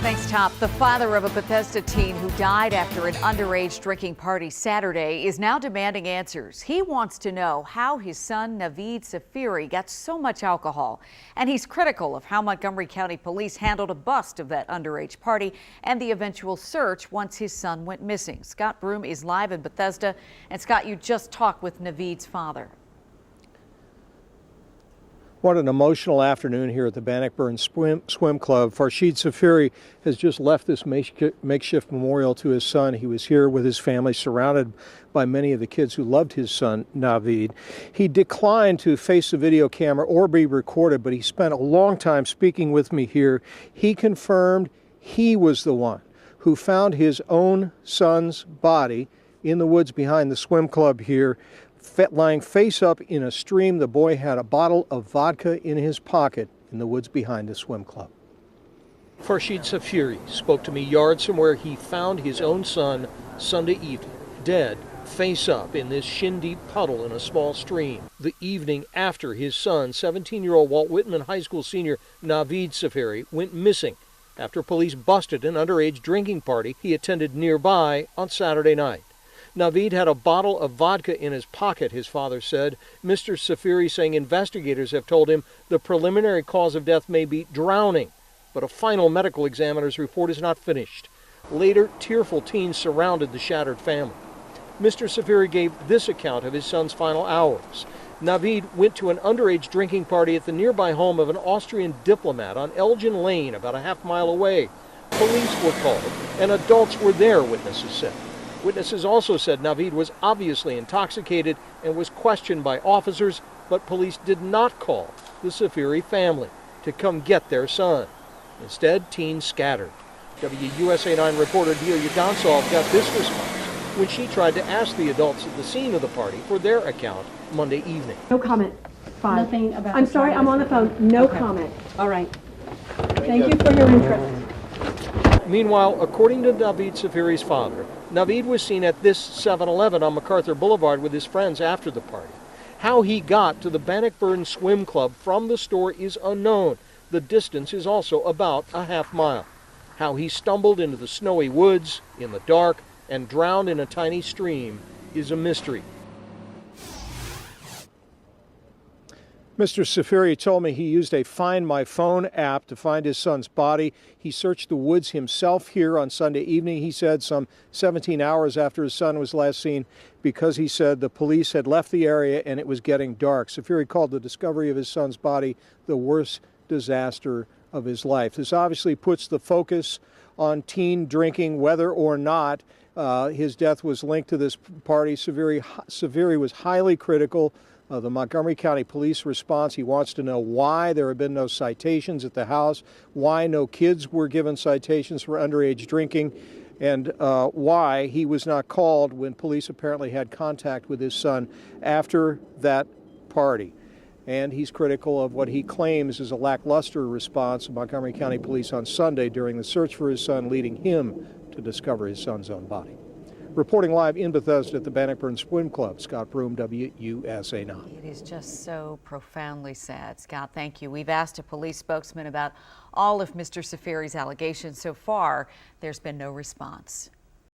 Thanks, Top. The father of a Bethesda teen who died after an underage drinking party Saturday is now demanding answers. He wants to know how his son, Navid Sepehri, got so much alcohol. And he's critical of how Montgomery County Police handled a bust of that underage party and the eventual search once his son went missing. Scott Broom is live in Bethesda. And Scott, you just talked with Navid's father. What an emotional afternoon here at the Bannockburn Swim Club. Farshid Sepehri has just left this makeshift memorial to his son. He was here with his family, surrounded by many of the kids who loved his son, Navid. He declined to face the video camera or be recorded, but he spent a long time speaking with me here. He confirmed he was the one who found his own son's body in the woods behind the swim club here, lying face up in a stream. The boy had a bottle of vodka in his pocket in the woods behind the swim club. Farshid Sepehri spoke to me yards from where he found his own son Sunday evening, dead, face up in this shin-deep puddle in a small stream. The evening after his son, 17-year-old Walt Whitman High School senior Navid Sepehri, went missing after police busted an underage drinking party he attended nearby on Saturday night. Navid had a bottle of vodka in his pocket, his father said. Mr. Sepehri saying investigators have told him the preliminary cause of death may be drowning, but a final medical examiner's report is not finished. Later, tearful teens surrounded the shattered family. Mr. Sepehri gave this account of his son's final hours. Navid went to an underage drinking party at the nearby home of an Austrian diplomat on Elgin Lane, about a half-mile away. Police were called, and adults were there, witnesses said. Witnesses also said Navid was obviously intoxicated and was questioned by officers, but police did not call the Sepehri family to come get their son. Instead, teens scattered. WUSA 9 reporter Delia Gonsalve got this response when she tried to ask the adults at the scene of the party for their account Monday evening. No comment. Fine. Nothing about. I'm sorry, I'm on the phone. No comment. All right. Thank you for your interest. Meanwhile, according to Navid Sepehri's father, Navid was seen at this 7-Eleven on MacArthur Boulevard with his friends after the party. How he got to the Bannockburn Swim Club from the store is unknown. The distance is also about a half-mile. How he stumbled into the snowy woods in the dark and drowned in a tiny stream is a mystery. Mr. Sepehri told me he used a Find My Phone app to find his son's body. He searched the woods himself here on Sunday evening, he said, some 17 hours after his son was last seen, because he said the police had left the area and it was getting dark. Sepehri called the discovery of his son's body the worst disaster of his life. This obviously puts the focus on teen drinking, whether or not his death was linked to this party. Sepehri was highly critical the Montgomery County Police response. He wants to know why there have been no citations at the house, why no kids were given citations for underage drinking, and why he was not called when police apparently had contact with his son after that party. And he's critical of what he claims is a lackluster response of Montgomery County Police on Sunday during the search for his son, leading him to discover his son's own body. Reporting live in Bethesda at the Bannockburn Swim Club, Scott Broom, WUSA 9. It is just so profoundly sad. Scott, thank you. We've asked a police spokesman about all of Mr. Sepehri's allegations. So far, there's been no response.